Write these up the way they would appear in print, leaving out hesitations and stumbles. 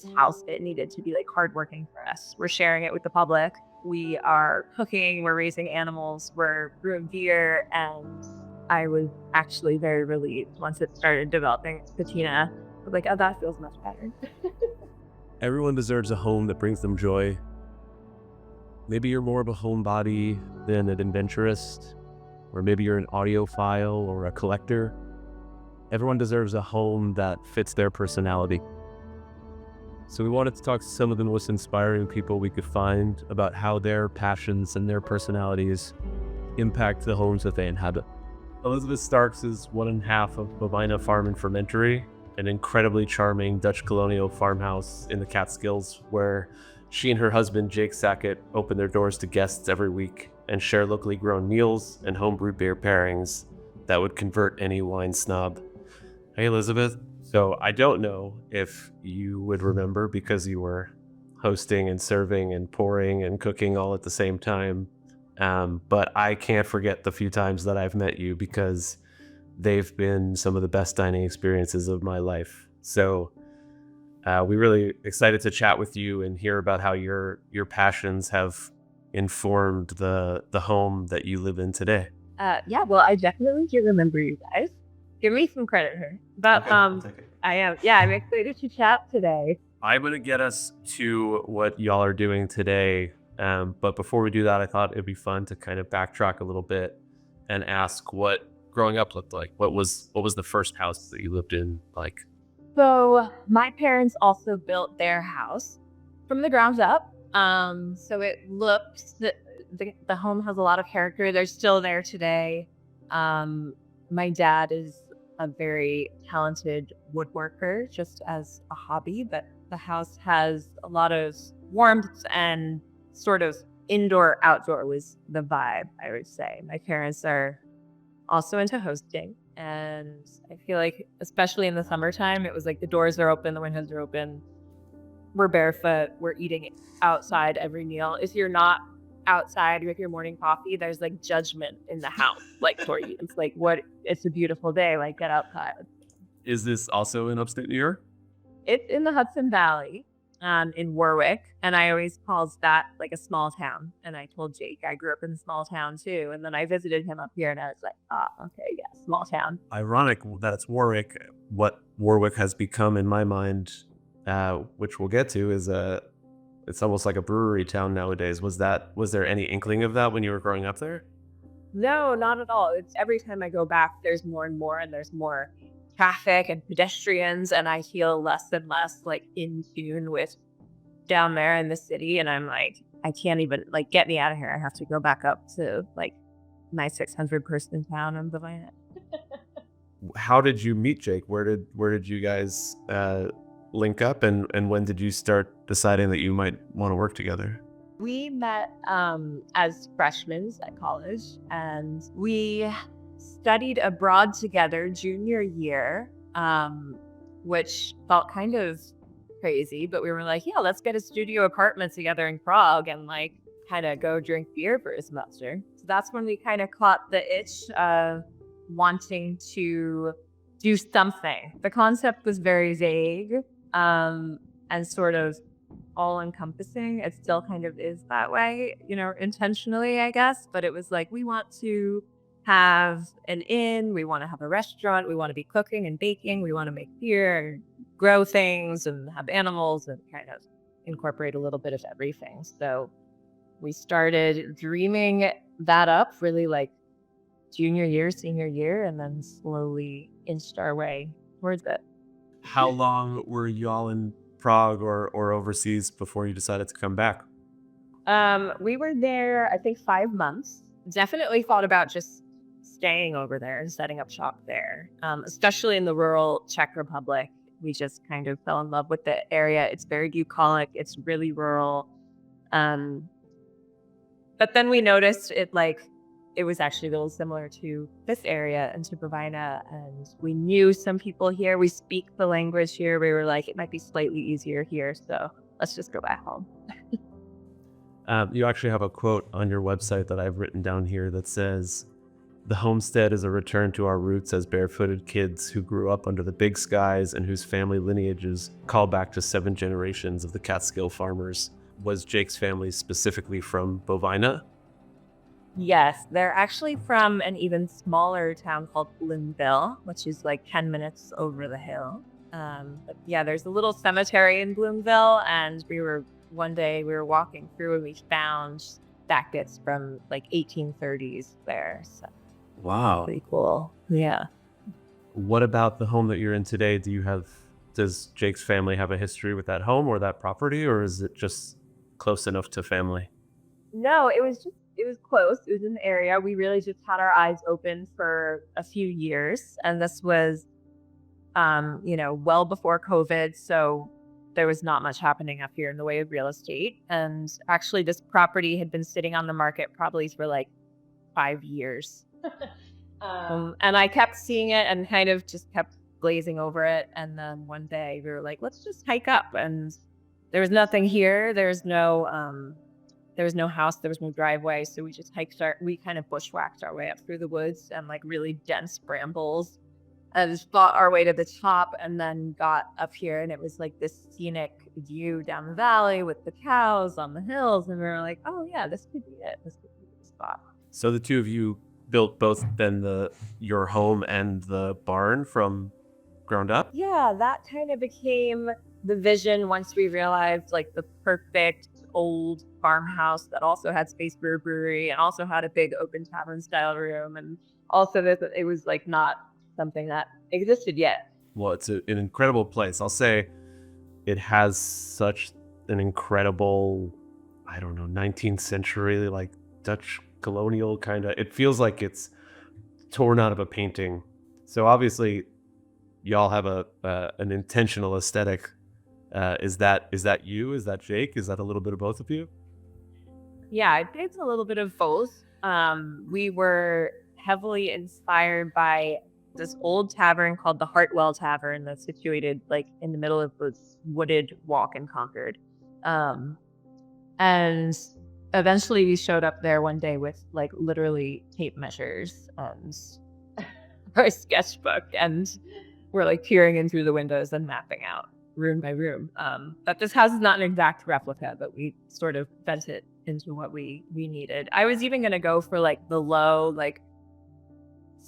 this house, it needed to be like hardworking for us. We're sharing it with the public. We are cooking, we're raising animals, we're brewing beer. And I was actually very relieved once it started developing patina. I was like, oh, that feels much better. Everyone deserves a home that brings them joy. Maybe you're more of a homebody than an adventurist, or maybe you're an audiophile or a collector. Everyone deserves a home that fits their personality. So we wanted to talk to some of the most inspiring people we could find about how their passions and their personalities impact the homes that they inhabit. Elizabeth Starks is one and a half of Bovina Farm Fermentory, an incredibly charming Dutch Colonial farmhouse in the Catskills, where she and her husband, Jake Sackett, open their doors to guests every week and share locally grown meals and homebrewed beer pairings that would convert any wine snob. Hey, Elizabeth. So I don't know if you would remember because you were hosting and serving and pouring and cooking all at the same time. But I can't forget the few times that I've met you because they've been some of the best dining experiences of my life. So we're really excited to chat with you and hear about how your passions have informed the home that you live in today. Yeah, well, I definitely do remember you guys. Give me some credit here. But Okay, I'll take it. I'm excited to chat today. I'm going to get us to what y'all are doing today. But before we do that, I thought it'd be fun to kind of backtrack a little bit and ask what growing up looked like. What was the first house that you lived in like? So my parents also built their house from the ground up. So it looks that the home has a lot of character. They're still there today. My dad is a very talented woodworker, just as a hobby, but the house has a lot of warmth and sort of indoor-outdoor was the vibe, I would say. My parents are also into hosting, and I feel like, especially in the summertime, it was like the doors are open, the windows are open, we're barefoot, we're eating outside every meal. If you're not outside with your morning coffee, there's like judgment in the house, like for you. It's like, what? It's a beautiful day, like get outside. Is this also in upstate New York? It's in the Hudson Valley, in Warwick, and I always called that like a small town. And I told Jake I grew up in a small town too, and then I visited him up here, and I was like, okay, yeah, small town. Ironic that it's Warwick. What Warwick has become in my mind, which we'll get to, is it's almost like a brewery town nowadays. Was there any inkling of that when you were growing up there? No, not at all. It's every time I go back, there's more and more, and there's more traffic and pedestrians, and I feel less and less like in tune with down there in the city. And I'm like, I can't even like get me out of here. I have to go back up to like my 600 person town in Bovina. How did you meet Jake? Where did you guys link up, and when did you start deciding that you might want to work together? We met as freshmen at college, and we studied abroad together junior year, which felt kind of crazy, but we were like, yeah, let's get a studio apartment together in Prague and like kind of go drink beer for a semester. So that's when we kind of caught the itch of wanting to do something. The concept was very vague and sort of all-encompassing. It still kind of is that way, intentionally, I guess. But it was like, we want to have an inn, we want to have a restaurant, we want to be cooking and baking, we want to make beer and grow things and have animals and kind of incorporate a little bit of everything. So we started dreaming that up really like junior year, senior year, and then slowly inched our way towards it. How long were y'all in Prague or overseas before you decided to come back? We were there, I think, 5 months. Definitely thought about just staying over there and setting up shop there, especially in the rural Czech Republic. We just kind of fell in love with the area. It's very bucolic. It's really rural. But then we noticed it was actually a little similar to this area and to Bovina. And we knew some people here. We speak the language here. We were like, it might be slightly easier here. So let's just go back home. You actually have a quote on your website that I've written down here that says, The homestead is a return to our roots as barefooted kids who grew up under the big skies and whose family lineages call back to 7 generations of the Catskill farmers. Was Jake's family specifically from Bovina? Yes, they're actually from an even smaller town called Bloomville, which is like 10 minutes over the hill. But yeah, there's a little cemetery in Bloomville, and one day we were walking through and we found Sackett's from like 1830s there. So Wow. pretty cool. Yeah. What about the home that you're in today? Does Jake's family have a history with that home or that property, or is it just close enough to family? No, it was close. It was in the area. We really just had our eyes open for a few years. And this was, well before COVID. So there was not much happening up here in the way of real estate. And actually, this property had been sitting on the market probably for like 5 years. And I kept seeing it and kind of just kept glazing over it. And then one day we were like, let's just hike up. And there was nothing here. There was no house. There was no driveway. So we just we kind of bushwhacked our way up through the woods and like really dense brambles and just fought our way to the top and then got up here. And it was like this scenic view down the valley with the cows on the hills. And we were like, oh yeah, this could be it. This could be the spot. So the two of you built both then your home and the barn from ground up? Yeah, that kind of became the vision once we realized like the perfect old farmhouse that also had space for a brewery and also had a big open tavern style room, and also that it was like not something that existed yet. Well, it's an incredible place. I'll say it has such an incredible, 19th century, like Dutch Colonial kind of, it feels like it's torn out of a painting. So obviously y'all have an intentional aesthetic. Is that you? Is that Jake? Is that a little bit of both of you? Yeah, it's a little bit of both. We were heavily inspired by this old tavern called the Hartwell Tavern that's situated like in the middle of this wooded walk in Concord. And eventually we showed up there one day with like literally tape measures and our sketchbook, and we're like peering in through the windows and mapping out room by room. But this house is not an exact replica, but we sort of bent it into what we needed. I was even going to go for like the low, like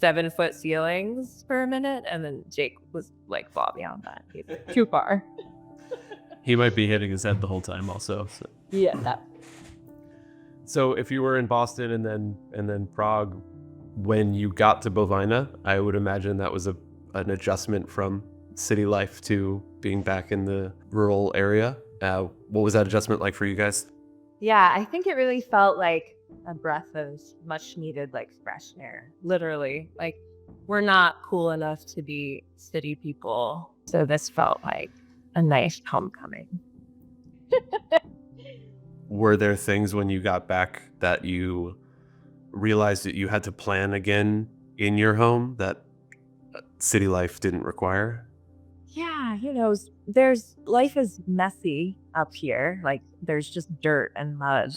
7-foot ceilings for a minute, and then Jake was like far beyond that. He's too far. He might be hitting his head the whole time also. So. Yeah. So if you were in Boston and then Prague, when you got to Bovina, I would imagine that was an adjustment from city life to being back in the rural area. What was that adjustment like for you guys? Yeah, I think it really felt like a breath of much needed like fresh air. Literally, like we're not cool enough to be city people, so this felt like a nice homecoming. Were there things when you got back that you realized that you had to plan again in your home that city life didn't require? Yeah, life is messy up here. Like there's just dirt and mud,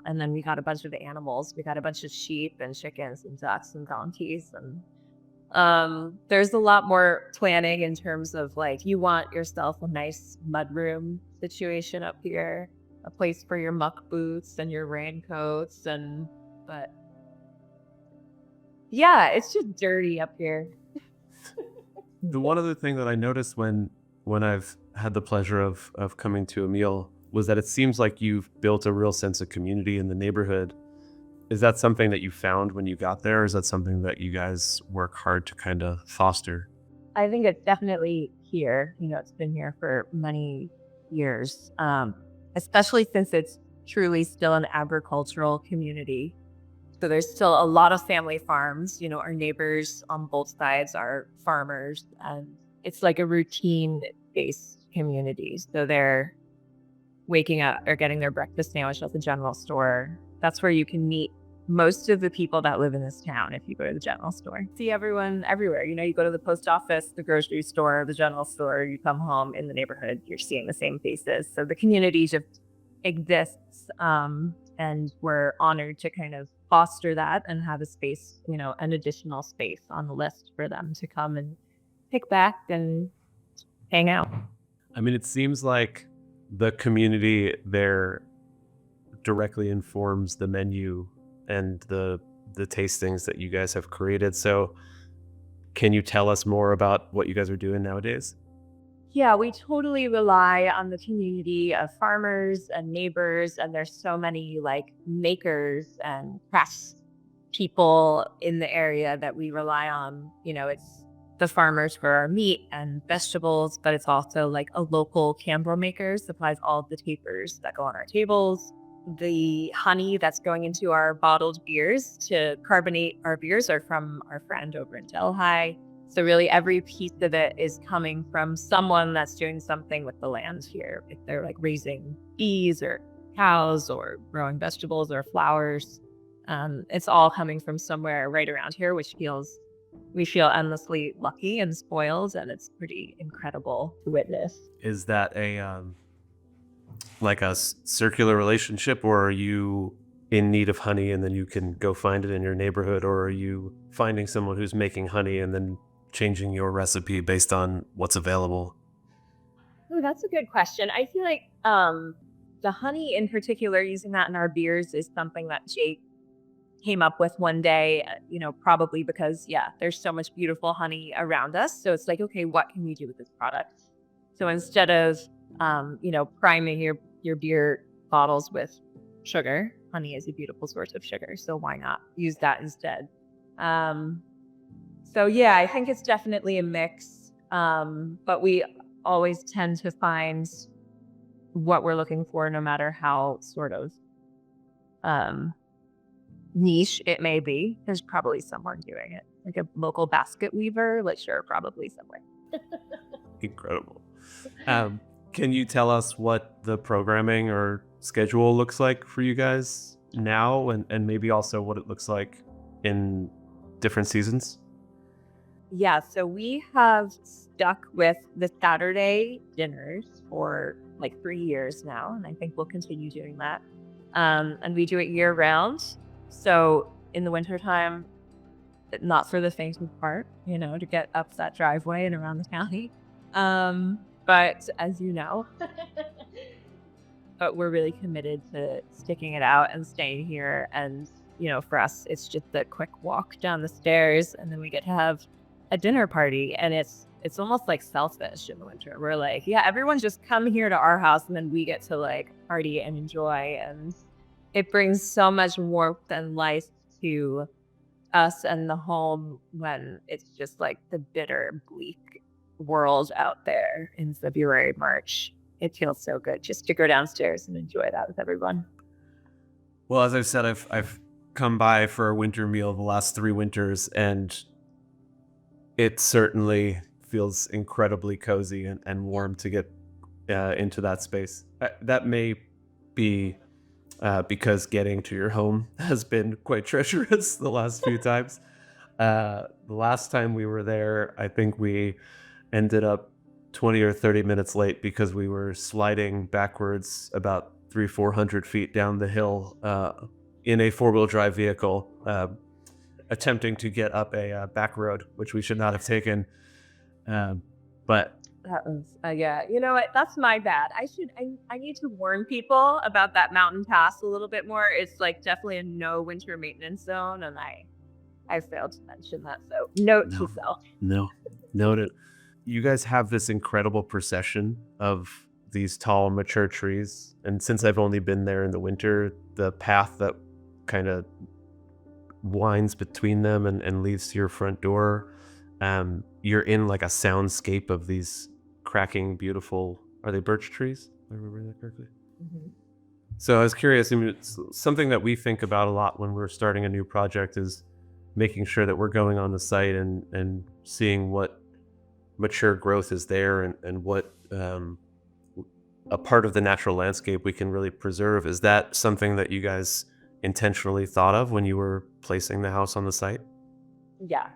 and then we got a bunch of animals. We got a bunch of sheep and chickens and ducks and donkeys. And there's a lot more planning in terms of like, you want yourself a nice mudroom situation up here, a place for your muck boots and your raincoats. But yeah, it's just dirty up here. The one other thing that I noticed when I've had the pleasure of coming to a meal was that it seems like you've built a real sense of community in the neighborhood. Is that something that you found when you got there, or is that something that you guys work hard to kind of foster? I think it's definitely here. It's been here for many years, especially since it's truly still an agricultural community. So there's still a lot of family farms. Our neighbors on both sides are farmers, and it's like a routine-based community. So they're waking up or getting their breakfast sandwich at the general store. That's where you can meet most of the people that live in this town if you go to the general store. See everyone everywhere. You go to the post office, the grocery store, the general store, you come home in the neighborhood, you're seeing the same faces. So the community just exists, and we're honored to kind of foster that and have a space, an additional space on the list for them to come and pick back and hang out. I mean, it seems like the community there directly informs the menu and the tastings that you guys have created. So can you tell us more about what you guys are doing nowadays? Yeah, we totally rely on the community of farmers and neighbors, and there's so many like makers and crafts people in the area that we rely on. It's the farmers for our meat and vegetables, but it's also like a local Cambro maker supplies all of the tapers that go on our tables. The honey that's going into our bottled beers to carbonate our beers are from our friend over in Delhi. So really every piece of it is coming from someone that's doing something with the land here. If they're like raising bees or cows or growing vegetables or flowers, it's all coming from somewhere right around here, which we feel endlessly lucky and spoiled, and it's pretty incredible to witness. Is that a like a circular relationship, or are you in need of honey and then you can go find it in your neighborhood, or are you finding someone who's making honey and then changing your recipe based on what's available? Oh, that's a good question. I feel like the honey in particular, using that in our beers, is something that Jake came up with one day, probably because, there's so much beautiful honey around us. So it's like, okay, what can we do with this product? So instead of, priming your beer bottles with sugar, honey is a beautiful source of sugar. So why not use that instead? So yeah, I think it's definitely a mix. But we always tend to find what we're looking for, no matter how sort of niche it may be. There's probably someone doing it, like a local basket weaver. Like, sure, probably somewhere. Incredible. Can you tell us what the programming or schedule looks like for you guys now, and maybe also what it looks like in different seasons? Yeah, so we have stuck with the Saturday dinners for like 3 years now, and I think we'll continue doing that. And we do it year round. So in the wintertime, not for the faint of heart, to get up that driveway and around the county. But as you know, but we're really committed to sticking it out and staying here. And, for us, it's just a quick walk down the stairs, and then we get to have a dinner party. And it's almost like selfish in the winter. We're like, yeah, everyone just come here to our house, and then we get to like party and enjoy. And it brings so much warmth and life to us and the home when it's just like the bitter, bleak world out there in February, March. It feels so good just to go downstairs and enjoy that with everyone. Well, as I've said, I've come by for a winter meal the last 3 winters, and it certainly feels incredibly cozy and warm to get into that space. That may be because getting to your home has been quite treacherous the last few times. The last time we were there, I think we ended up 20 or 30 minutes late because we were sliding backwards about 300-400 feet down the hill in a 4-wheel drive vehicle, attempting to get up a back road, which we should not have taken. But that was, yeah, you know what? That's my bad. I need to warn people about that mountain pass a little bit more. It's like definitely a no winter maintenance zone, and I failed to mention that. So note to self. No, noted. You guys have this incredible procession of these tall, mature trees. And since I've only been there in the winter, the path that kind of winds between them and leads to your front door, you're in like a soundscape of these cracking, beautiful, are they birch trees? If I remember that correctly. Mm-hmm. So I was curious, I mean, it's something that we think about a lot when we're starting a new project is making sure that we're going on the site and seeing what mature growth is there and what a part of the natural landscape we can really preserve. Is that something that you guys intentionally thought of when you were placing the house on the site? Yeah,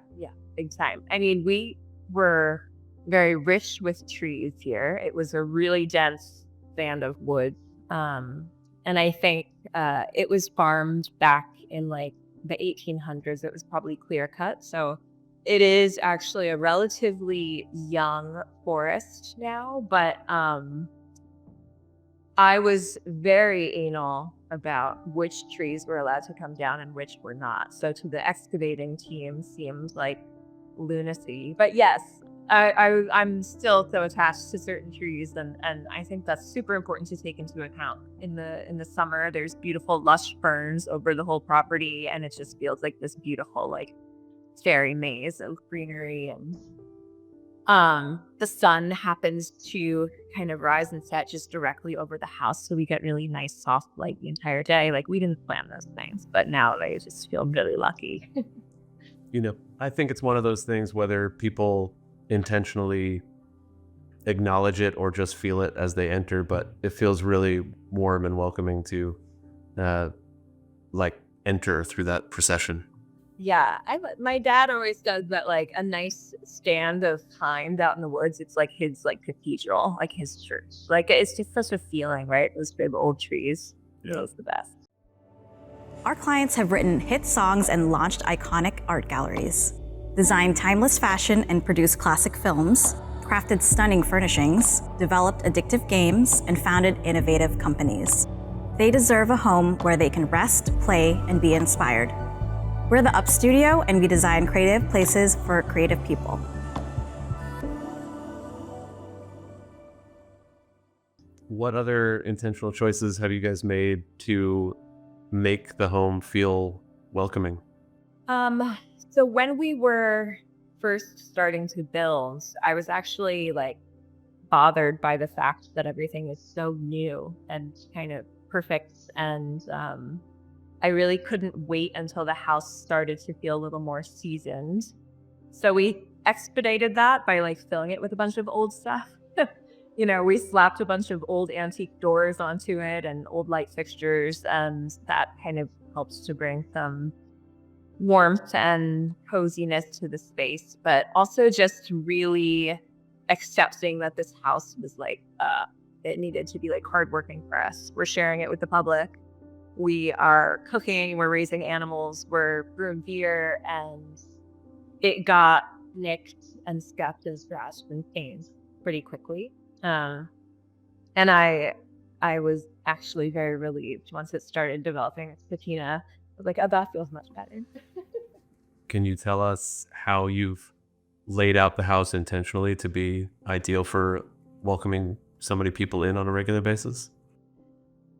big time. I mean, we were very rich with trees here. It was a really dense band of wood. And I think it was farmed back in like the 1800s. It was probably clear cut. So it is actually a relatively young forest now, but I was very anal about which trees were allowed to come down and which were not. So to the excavating team seemed like lunacy. But yes, I'm still so attached to certain trees, and I think that's super important to take into account. In the summer, there's beautiful lush ferns over the whole property, and it just feels like this beautiful like fairy maze of greenery. And the sun happens to kind of rise and set just directly over the house, so we get really nice soft light the entire day. Like, we didn't plan those things, but now I just feel really lucky. I think it's one of those things, whether people intentionally acknowledge it or just feel it as they enter, but it feels really warm and welcoming to enter through that procession. Yeah, my dad always does that, like a nice stand of pines out in the woods. It's like his like cathedral, like his church. Like, it's just such a feeling, right? Those big old trees. Yeah. Those the best. Our clients have written hit songs and launched iconic art galleries, designed timeless fashion and produced classic films, crafted stunning furnishings, developed addictive games, and founded innovative companies. They deserve a home where they can rest, play, and be inspired. We're the Up Studio, and we design creative places for creative people. What other intentional choices have you guys made to make the home feel welcoming? So when we were first starting to build, I was actually like bothered by the fact that everything is so new and kind of perfect, and I really couldn't wait until the house started to feel a little more seasoned. So we expedited that by like filling it with a bunch of old stuff. We slapped a bunch of old antique doors onto it and old light fixtures, and that kind of helps to bring some warmth and coziness to the space, but also just really accepting that this house was like, it needed to be like hardworking for us. We're sharing it with the public. We are cooking, we're raising animals, we're brewing beer, and it got nicked and scuffed and scratched and stained pretty quickly. And I was actually very relieved once it started developing its patina. I was like, oh, that feels much better. Can you tell us how you've laid out the house intentionally to be ideal for welcoming so many people in on a regular basis?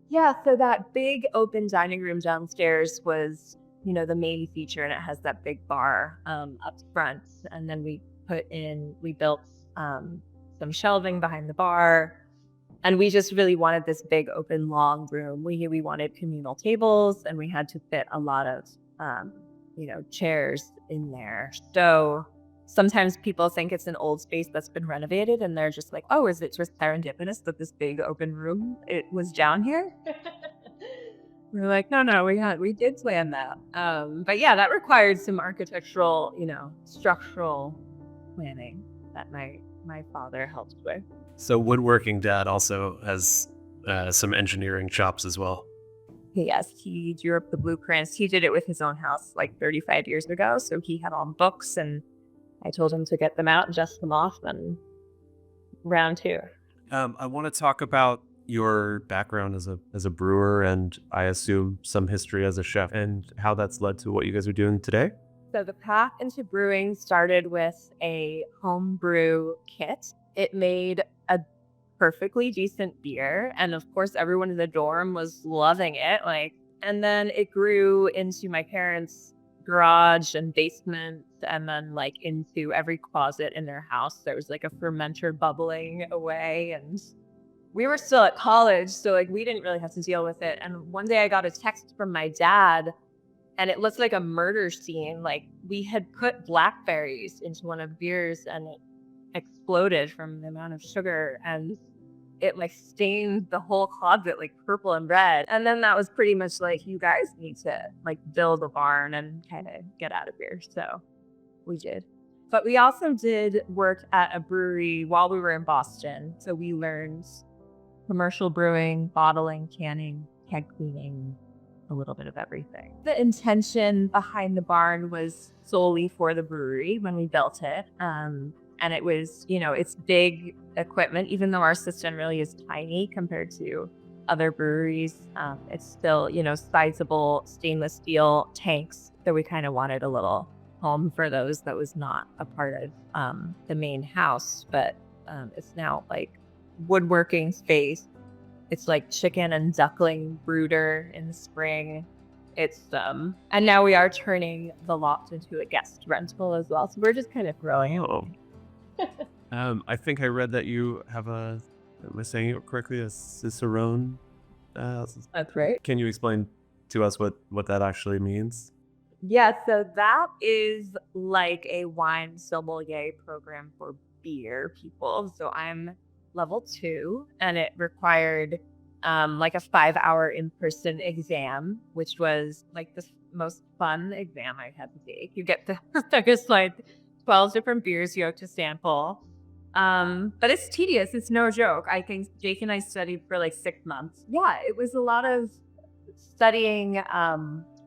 Yeah, so that big open dining room downstairs was, the main feature, and it has that big bar up front. And then we built some shelving behind the bar, and we just really wanted this big open long room. We wanted communal tables, and we had to fit a lot of chairs in there. So sometimes people think it's an old space that's been renovated, and they're just like, oh, is it just serendipitous that this big open room, it was down here? We're like, no, we did plan that. But yeah, that required some architectural, structural planning that my father helped with. So woodworking dad also has some engineering chops as well. Yes, he drew up the blueprints. He did it with his own house like 35 years ago. So he had all the books, and I told him to get them out and dust them off, and round two. I want to talk about your background as a brewer, and I assume some history as a chef, and how that's led to what you guys are doing today. So the path into brewing started with a home brew kit. It made a perfectly decent beer, and of course everyone in the dorm was loving it. And then it grew into my parents' garage and basement, and then like into every closet in their house. There was like a fermenter bubbling away, and we were still at college, so like we didn't really have to deal with it. And one day I got a text from my dad, and it looked like a murder scene. Like, we had put blackberries into one of the beers, and it exploded from the amount of sugar, and it like stained the whole closet like purple and red. And then that was pretty much like, you guys need to like build a barn and kind of get out of here. So we did. But we also did work at a brewery while we were in Boston. So we learned commercial brewing, bottling, canning, keg cleaning, a little bit of everything. The intention behind the barn was solely for the brewery when we built it. And it was, it's big equipment, even though our system really is tiny compared to other breweries. It's still, sizable stainless steel tanks that we kind of wanted a little home for those that was not a part of the main house, but it's now like woodworking space. It's like chicken and duckling brooder in the spring. It's and now we are turning the loft into a guest rental as well. So we're just kind of growing it. I think I read that you have am I saying it correctly? A Cicerone? That's right. Can you explain to us what that actually means? Yeah, so that is like a wine sommelier program for beer people. So I'm level 2, and it required like a 5-hour in-person exam, which was like the most fun exam I had to take. You get to there's like 12 different beers you have to sample. But it's tedious. It's no joke. I think Jake and I studied for like 6 months. Yeah, it was a lot of studying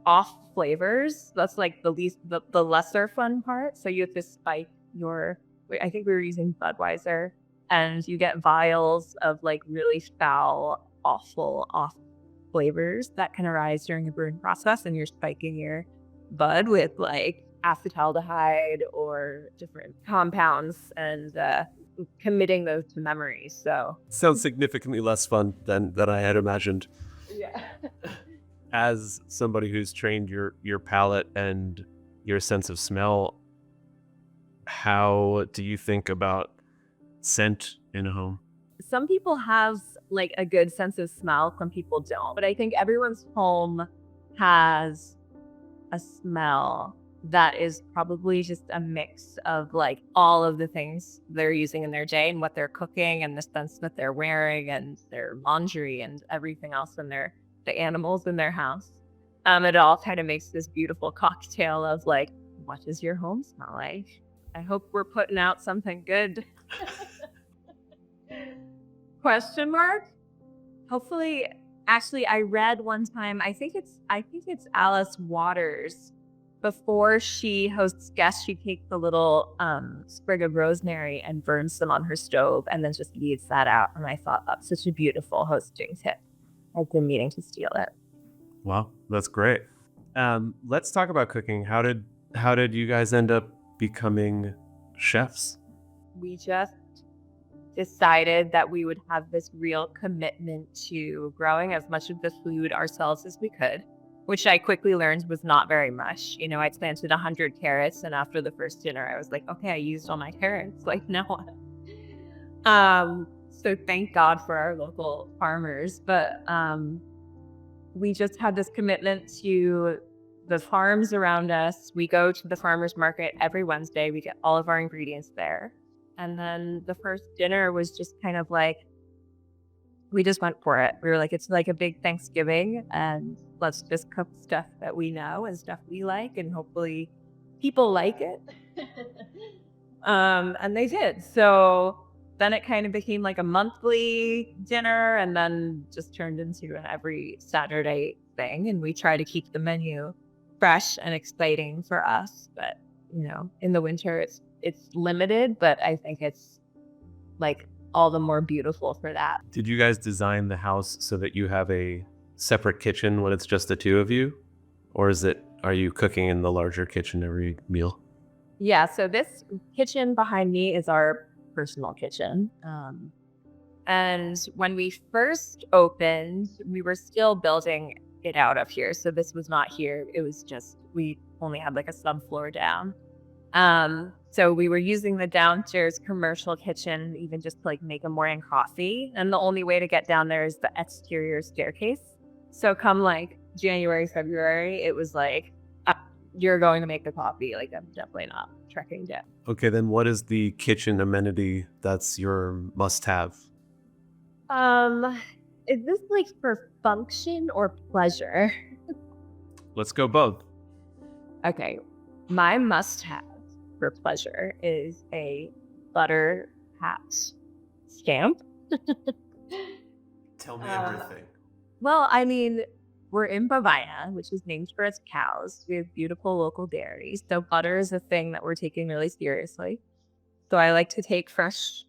off flavors. That's like the lesser fun part. So you have to spike I think we were using Budweiser, and you get vials of like really foul, awful off flavors that can arise during the brewing process, and you're spiking your bud with like acetaldehyde or different compounds and committing those to memory. So sounds significantly less fun than I had imagined. Yeah. As somebody who's trained your palate and your sense of smell, how do you think about scent in a home? Some people have like a good sense of smell, some people don't. But I think everyone's home has a smell that is probably just a mix of like all of the things they're using in their day and what they're cooking and the scents that they're wearing and their laundry and everything else in the animals in their house. It all kind of makes this beautiful cocktail of like, what does your home smell like? I hope we're putting out something good. Question mark? Hopefully, actually, I read one time, I think it's Alice Waters. Before she hosts guests, she takes a little sprig of rosemary and burns them on her stove and then just leaves that out. And I thought that's such a beautiful hosting tip. I've been meaning to steal it. Wow, that's great. Let's talk about cooking. How did you guys end up becoming chefs? We just decided that we would have this real commitment to growing as much of the food ourselves as we could, which I quickly learned was not very much. I planted 100 carrots, and after the first dinner, I was like, okay, I used all my carrots. Like, now what? So thank God for our local farmers. But we just had this commitment to the farms around us. We go to the farmers market every Wednesday. We get all of our ingredients there. And then the first dinner was just kind of like, we just went for it. We were like, it's like a big Thanksgiving, and let's just cook stuff that we know and stuff we like, and hopefully people like it. And they did. So then it kind of became like a monthly dinner, and then just turned into an every Saturday thing. And we try to keep the menu fresh and exciting for us. But, in the winter, it's limited, but I think it's like all the more beautiful for that. Did you guys design the house so that you have a separate kitchen when it's just the two of you? Or are you cooking in the larger kitchen every meal? Yeah, so this kitchen behind me is our personal kitchen. And when we first opened, we were still building it out up here. So this was not here. It was just, we only had like a subfloor down. So we were using the downstairs commercial kitchen, even just to like make a morning coffee. And the only way to get down there is the exterior staircase. So come like January, February, it was like, you're going to make the coffee. Like, I'm definitely not trekking down. Okay, then what is the kitchen amenity that's your must-have? Is this like for function or pleasure? Let's go both. Okay, my must-have for pleasure is a butter hat stamp. Tell me everything. Well, I mean, we're in Bovina, which is named for its cows. We have beautiful local dairies. So butter is a thing that we're taking really seriously. So I like to take fresh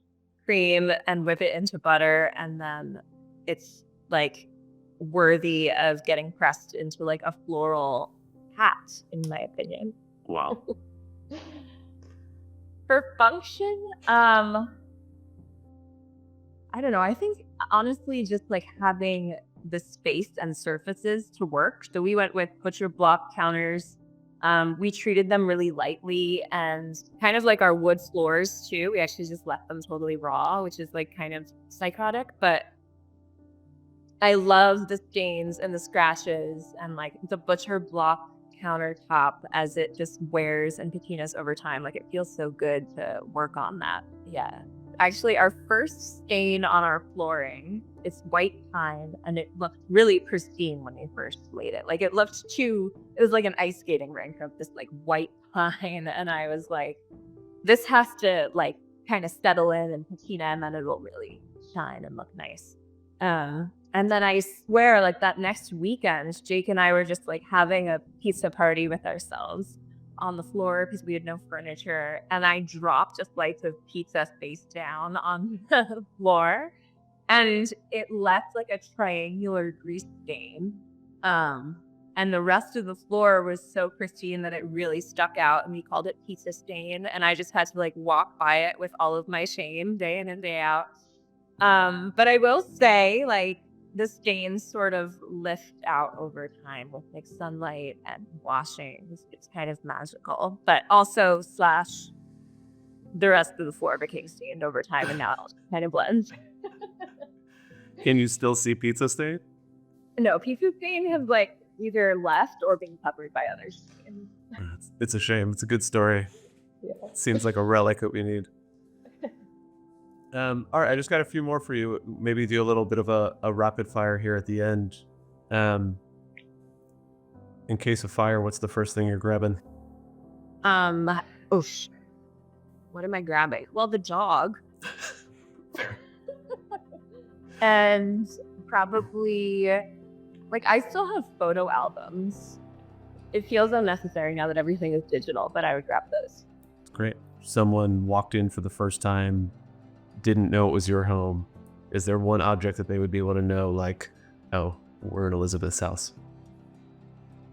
cream and whip it into butter, and then it's like worthy of getting pressed into like a floral hat, in my opinion. Wow. For function, I don't know. I think honestly, just like having the space and surfaces to work. So we went with butcher block counters. We treated them really lightly, and kind of like our wood floors too. We actually just left them totally raw, which is like kind of psychotic, but I love the stains and the scratches and like the butcher block countertop as it just wears and patinas over time. Like it feels so good to work on that. Yeah. Actually, our first stain on our flooring is white pine, and it looked really pristine when we first laid it. Like it was like an ice skating rink of this like white pine. And I was like, this has to like kind of settle in and patina, and then it will really shine and look nice. And then I swear, like that next weekend, Jake and I were just like having a pizza party with ourselves on the floor because we had no furniture. And I dropped a slice of pizza face down on the floor, and it left like a triangular grease stain. And the rest of the floor was so pristine that it really stuck out, and we called it pizza stain. And I just had to like walk by it with all of my shame day in and day out. But I will say, like, the stains sort of lift out over time with like sunlight and washing. It's kind of magical, but also the rest of the floor became stained over time, and now it all kind of blends. Can you still see pizza stain? No, pizza stain has like either left or been covered by other stains. It's a shame. It's a good story. Yeah. Seems like a relic that we need. All right, I just got a few more for you. Maybe do a little bit of a rapid fire here at the end. In case of fire, what's the first thing you're grabbing? What am I grabbing? Well, the dog. And probably, like, I still have photo albums. It feels unnecessary now that everything is digital, but I would grab those. Great. Someone walked in for the first time, didn't know it was your home. Is there one object that they would be able to know, like, oh, we're in Elizabeth's house?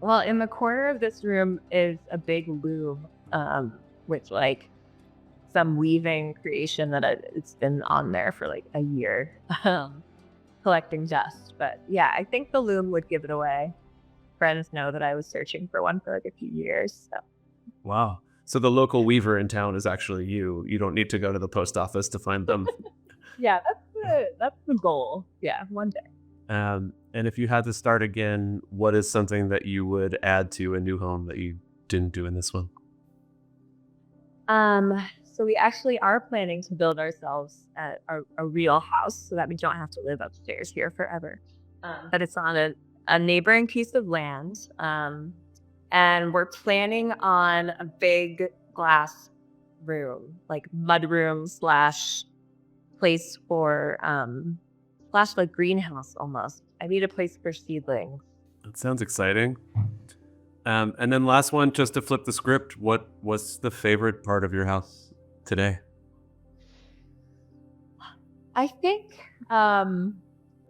Well, in the corner of this room is a big loom, with like some weaving creation that it's been on there for like a year, collecting dust. But yeah, I think the loom would give it away. Friends know that I was searching for one for like a few years. So. Wow. So the local weaver in town is actually you. You don't need to go to the post office to find them. Yeah, that's the goal. Yeah, one day. And if you had to start again, what is something that you would add to a new home that you didn't do in this one? So we actually are planning to build ourselves a real house so that we don't have to live upstairs here forever. But it's on a neighboring piece of land. And we're planning on a big glass room, like mud room / place for / like greenhouse almost. I need a place for seedlings. That sounds exciting. And then last one, just to flip the script, what's the favorite part of your house today? I think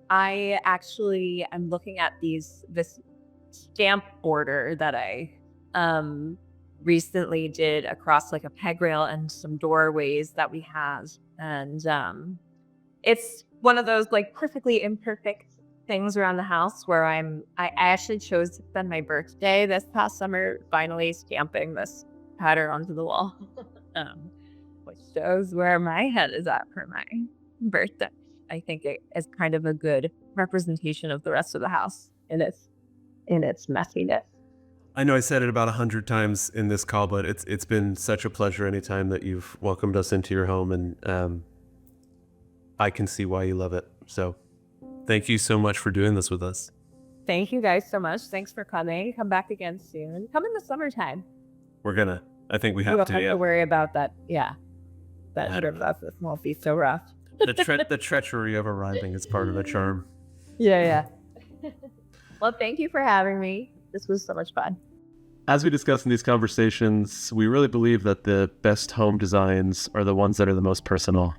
I actually am looking at this stamp order that I recently did across like a peg rail and some doorways that we have, and it's one of those like perfectly imperfect things around the house where I actually chose to spend my birthday this past summer finally stamping this pattern onto the wall, which shows where my head is at for my birthday. I think it is kind of a good representation of the rest of the house in its messiness. I know I said it about 100 times in this call, but it's been such a pleasure anytime that you've welcomed us into your home, and I can see why you love it. So thank you so much for doing this with us. Thank you guys so much. Thanks for coming. Come back again soon. Come in the summertime. I think we have You don't to. have Yeah. to worry about that. Yeah. That trip process won't be so rough. The treachery of arriving is part of the charm. Yeah. Well, thank you for having me. This was so much fun. As we discuss in these conversations, we really believe that the best home designs are the ones that are the most personal.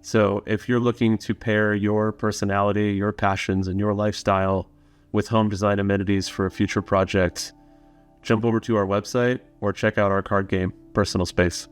So if you're looking to pair your personality, your passions, and your lifestyle with home design amenities for a future project, jump over to our website or check out our card game, Personal Space.